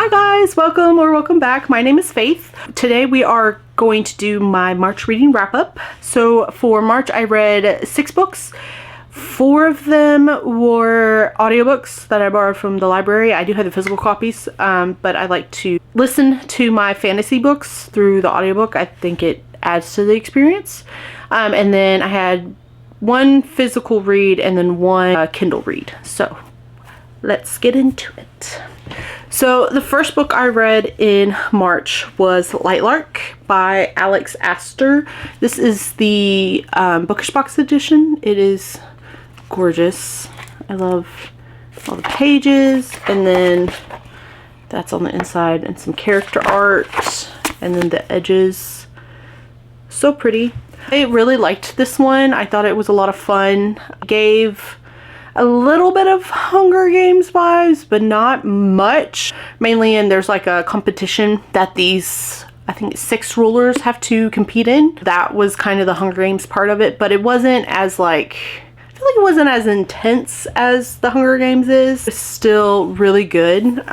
Hi guys, welcome back. My name is Faith. Today we are going to do my March reading wrap up. So for March I read 6 books. 4 of them were audiobooks that I borrowed from the library. I do have the physical copies, but I like to listen to my fantasy books through the audiobook. I think it adds to the experience. And then I had 1 physical read and then 1 Kindle read. So let's get into it. So the first book I read in March was Lightlark by Alex Astor. This is the Bookish Box edition. It is gorgeous. I love all the pages, and then that's on the inside, and some character art, and then the edges. So pretty. I really liked this one. I thought it was a lot of fun. Gave a little bit of Hunger Games vibes, but not much. Mainly there's like a competition that these, I think 6 rulers have to compete in. That was kind of the Hunger Games part of it, but it wasn't as like, I feel like it wasn't as intense as the Hunger Games is. It's still really good, and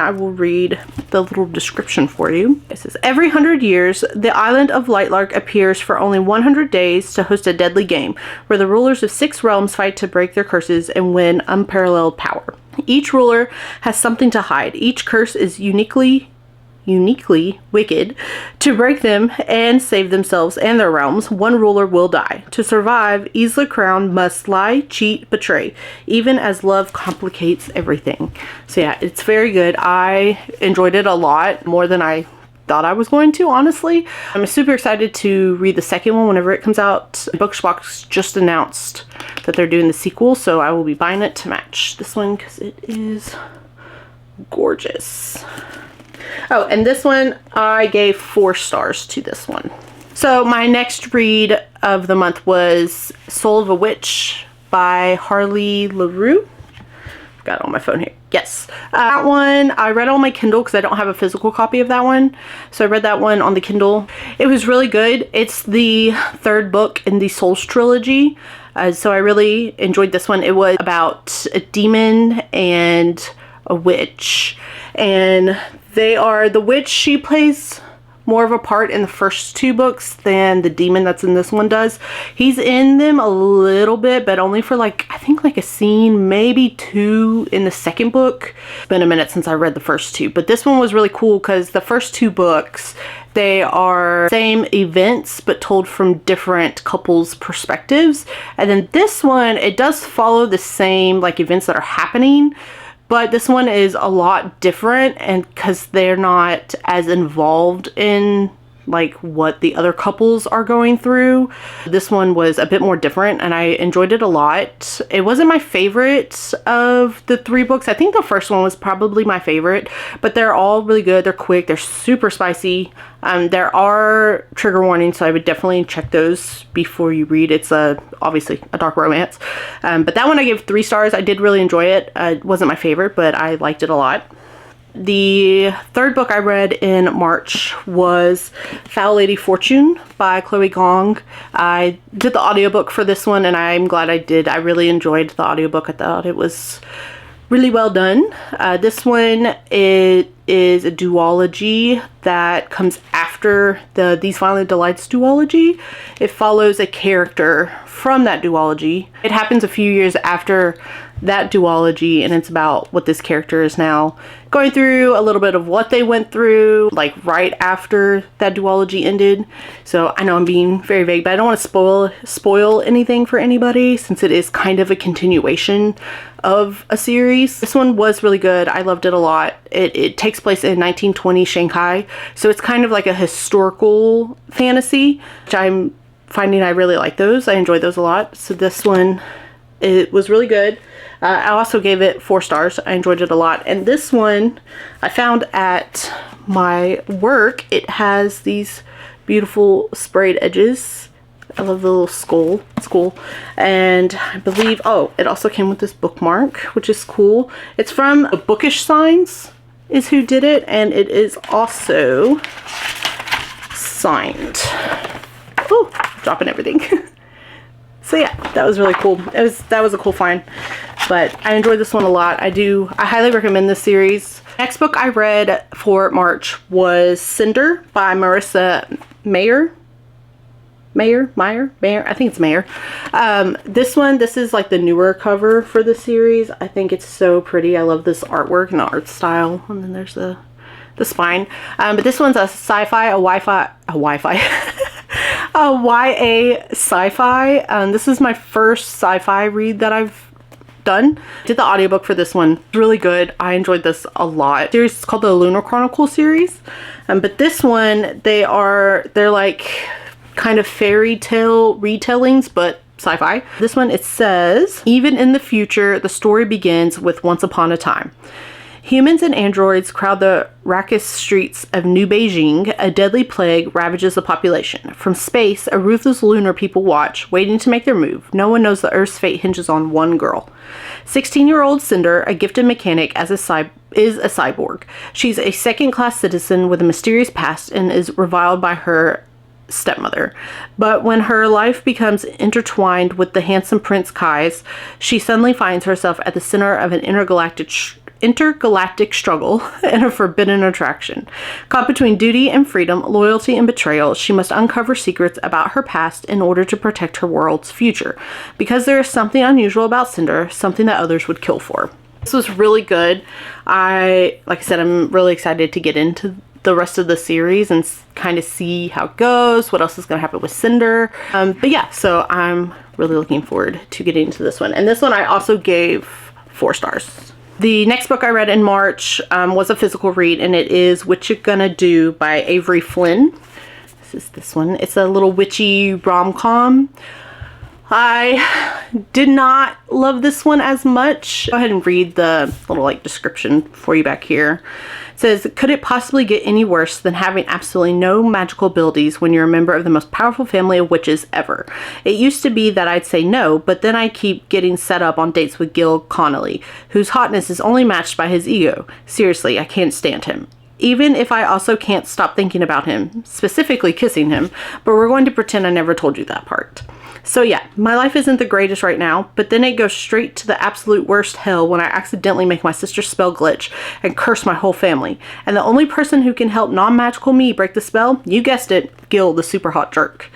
I will read the little description for you. It says, every 100 years, the island of Lightlark appears for only 100 days to host a deadly game, where the rulers of 6 realms fight to break their curses and win unparalleled power. Each ruler has something to hide. Each curse is uniquely wicked. To break them and save themselves and their realms, one ruler will die. To survive, Isla Crown must lie, cheat, betray, even as love complicates everything. So yeah, it's very good. I enjoyed it a lot, more than I thought I was going to, honestly. I'm super excited to read the second one whenever it comes out. Bookish Box just announced that they're doing the sequel, so I will be buying it to match this one because it is gorgeous. Oh, and this one, I gave 4 stars to this one. So my next read of the month was Soul of a Witch by Harley LaRue. I've got it on my phone here. Yes. That one, I read on my Kindle because I don't have a physical copy of that one. So I read that one on the Kindle. It was really good. It's the 3rd book in the Souls trilogy. So I really enjoyed this one. It was about a demon and a witch. And the witch, she plays more of a part in the first 2 books than the demon that's in this one does. He's in them a little bit, but only for like, I think like a scene, maybe 2 in the 2nd book. It's been a minute since I read the first 2, but this one was really cool because the first 2 books, they are same events but told from different couples' perspectives. And then this one, it does follow the same like events that are happening, but this one is a lot different, and because they're not as involved in like what the other couples are going through. This one was a bit more different, and I enjoyed it a lot. It wasn't my favorite of the 3 books. I think the first one was probably my favorite, but they're all really good. They're quick. They're super spicy. There are trigger warnings, so I would definitely check those before you read. It's obviously a dark romance. But that one I gave 3 stars. I did really enjoy it. It wasn't my favorite, but I liked it a lot. The 3rd book I read in March was Foul Lady Fortune by Chloe Gong. I did the audiobook for this one, and I'm glad I did. I really enjoyed the audiobook. I thought it was really well done. This one, it is a duology that comes after the These Violent Delights duology. It follows a character from that duology. It happens a few years after that duology, and it's about what this character is now going through, a little bit of what they went through like right after that duology ended. So I know I'm being very vague, but I don't want to spoil anything for anybody since it is kind of a continuation of a series. This one was really good. I loved it a lot. It takes place in 1920 Shanghai, so it's kind of like a historical fantasy, which I'm finding I really like those. I enjoyed those a lot. So this one, it was really good. I also gave it 4 stars. I enjoyed it a lot. And this one I found at my work. It has these beautiful sprayed edges. I love the little skull. It's cool. And I believe, oh, it also came with this bookmark, which is cool. It's from Bookish Signs is who did it, and it is also signed. Oh, dropping everything. So yeah, that was really cool. That was a cool find. But I enjoyed this one a lot. I highly recommend this series. Next book I read for March was Cinder by Marissa Mayer. I think it's Mayer. This is like the newer cover for the series. I think it's so pretty. I love this artwork and the art style. And then there's the spine. But this one's a sci-fi, a YA sci-fi. This is my first sci-fi read that I've done. Did the audiobook for this one. Really good. I enjoyed this a lot. The series is called the Lunar Chronicle series. But this one, they're like kind of fairy tale retellings, but sci-fi. This one, it says, even in the future, the story begins with once upon a time. Humans and androids crowd the raucous streets of New Beijing. A deadly plague ravages the population. From space, a ruthless lunar people watch, waiting to make their move. No one knows the Earth's fate hinges on one girl. 16-year-old Cinder, a gifted mechanic, is a cyborg. She's a second-class citizen with a mysterious past and is reviled by her stepmother. But when her life becomes intertwined with the handsome Prince Kai's, she suddenly finds herself at the center of an intergalactic struggle and a forbidden attraction. Caught between duty and freedom, loyalty and betrayal, she must uncover secrets about her past in order to protect her world's future. Because there is something unusual about Cinder, something that others would kill for. This was really good. Like I said, I'm really excited to get into the rest of the series and kind of see how it goes, what else is going to happen with Cinder. But yeah, so I'm really looking forward to getting into this one. And this one I also gave 4 stars. The next book I read in March was a physical read, and it is What You Gonna Do by Avery Flynn. This one. It's a little witchy rom-com. I did not love this one as much. Go ahead and read the little description for you back here. It says, could it possibly get any worse than having absolutely no magical abilities when you're a member of the most powerful family of witches ever? It used to be that I'd say no, but then I keep getting set up on dates with Gil Connolly, whose hotness is only matched by his ego. Seriously, I can't stand him. Even if I also can't stop thinking about him, specifically kissing him, but we're going to pretend I never told you that part. So yeah, my life isn't the greatest right now, but then it goes straight to the absolute worst hell when I accidentally make my sister's spell glitch and curse my whole family. And the only person who can help non-magical me break the spell, you guessed it, Gil, the super hot jerk.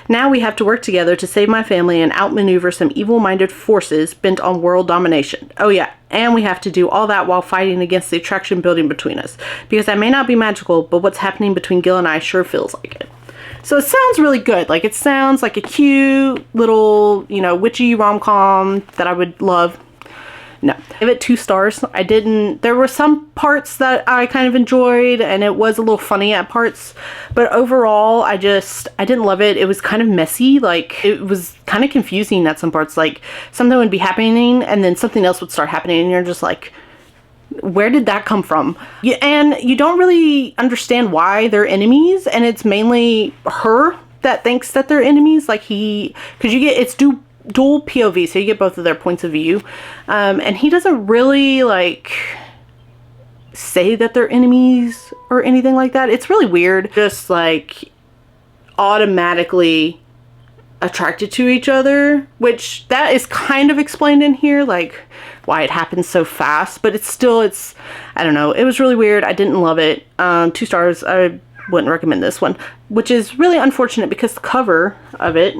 Now we have to work together to save my family and outmaneuver some evil-minded forces bent on world domination. Oh yeah, and we have to do all that while fighting against the attraction building between us. Because I may not be magical, but what's happening between Gil and I sure feels like it. So it sounds really good. Like, it sounds like a cute little, witchy rom-com that I would love. No. I give it 2 stars. There were some parts that I kind of enjoyed, and it was a little funny at parts. But overall, I didn't love it. It was kind of messy. Like, it was kind of confusing at some parts. Like, something would be happening, and then something else would start happening, and you're just like, where did that come from? And you don't really understand why they're enemies, and it's mainly her that thinks that they're enemies. Like, because it's dual POV, so you get both of their points of view, and he doesn't really say that they're enemies or anything like that. It's really weird. Just automatically attracted to each other, which that is kind of explained in here, why it happens so fast, but it's I don't know, it was really weird. I didn't love it. 2 stars. I wouldn't recommend this one, which is really unfortunate because the cover of it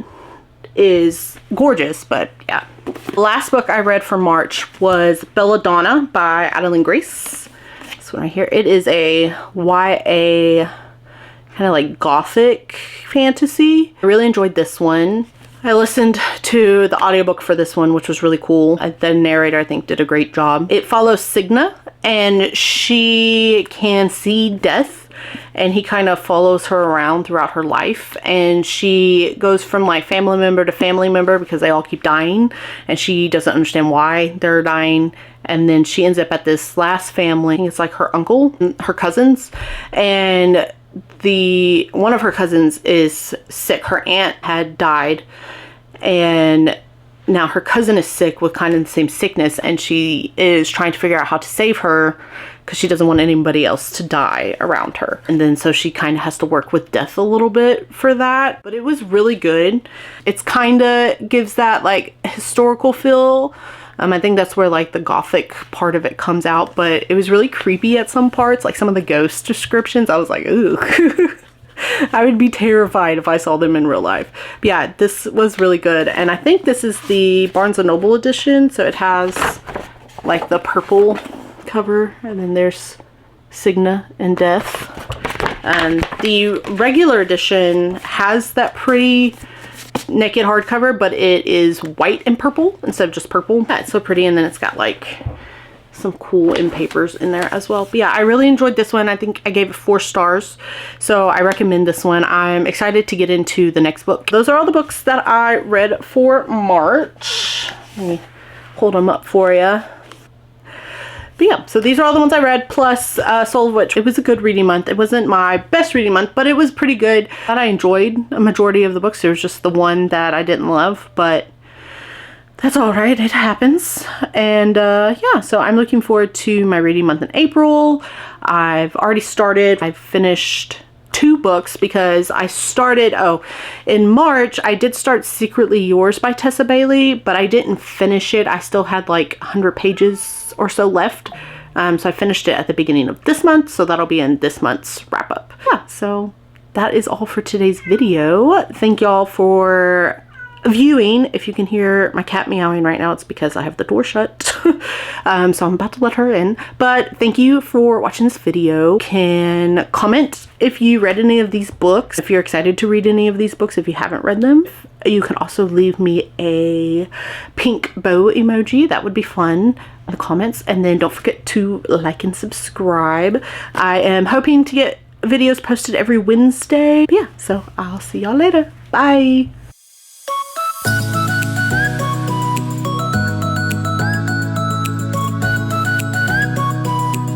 is gorgeous. But yeah, the last book I read for March was Belladonna by Adeline Grace. This one right here. It is a YA kind of gothic fantasy. I really enjoyed this one. I listened to the audiobook for this one, which was really cool. The narrator, I think, did a great job. It follows Signa, and she can see death, and he kind of follows her around throughout her life, and she goes from family member to family member because they all keep dying, and she doesn't understand why they're dying. And then she ends up at this last family. I think it's her uncle, her cousins, and one of her cousins is sick. Her aunt had died, and now her cousin is sick with kind of the same sickness, and she is trying to figure out how to save her because she doesn't want anybody else to die around her. And then so she kind of has to work with death a little bit for that. But it was really good. It's kind of gives that like historical feel. I think that's where like the gothic part of it comes out, but it was really creepy at some parts. Like some of the ghost descriptions, I was like, ooh. I would be terrified if I saw them in real life. But yeah, this was really good. And I think this is the Barnes & Noble edition. So it has like the purple cover, and then there's Signa and Death. And the regular edition has that pretty naked hardcover, but it is white and purple instead of just purple. Yeah, it's so pretty. And then it's got like some cool end papers in there as well. But yeah, I really enjoyed this one. I think I gave it 4 stars, so I recommend this one. I'm excited to get into the next book. Those are all the books that I read for March. Let me hold them up for you. But yeah, so these are all the ones I read, plus Soul of Witch. It was a good reading month. It wasn't my best reading month, but it was pretty good. And I enjoyed a majority of the books. There was just the one that I didn't love, but that's all right, it happens. And yeah, so I'm looking forward to my reading month in April. I've already started. I've finished 2 books because I started, in March, I did start Secretly Yours by Tessa Bailey, but I didn't finish it. I still had like 100 pages or so left. So I finished it at the beginning of this month, so that'll be in this month's wrap up. Yeah, so that is all for today's video. Thank y'all for viewing. If you can hear my cat meowing right now, it's because I have the door shut. So I'm about to let her in. But thank you for watching this video. You can comment if you read any of these books, if you're excited to read any of these books, if you haven't read them. You can also leave me a pink bow emoji. That would be fun in the comments. And then don't forget to like and subscribe. I am hoping to get videos posted every Wednesday. Yeah, so I'll see y'all later. Bye.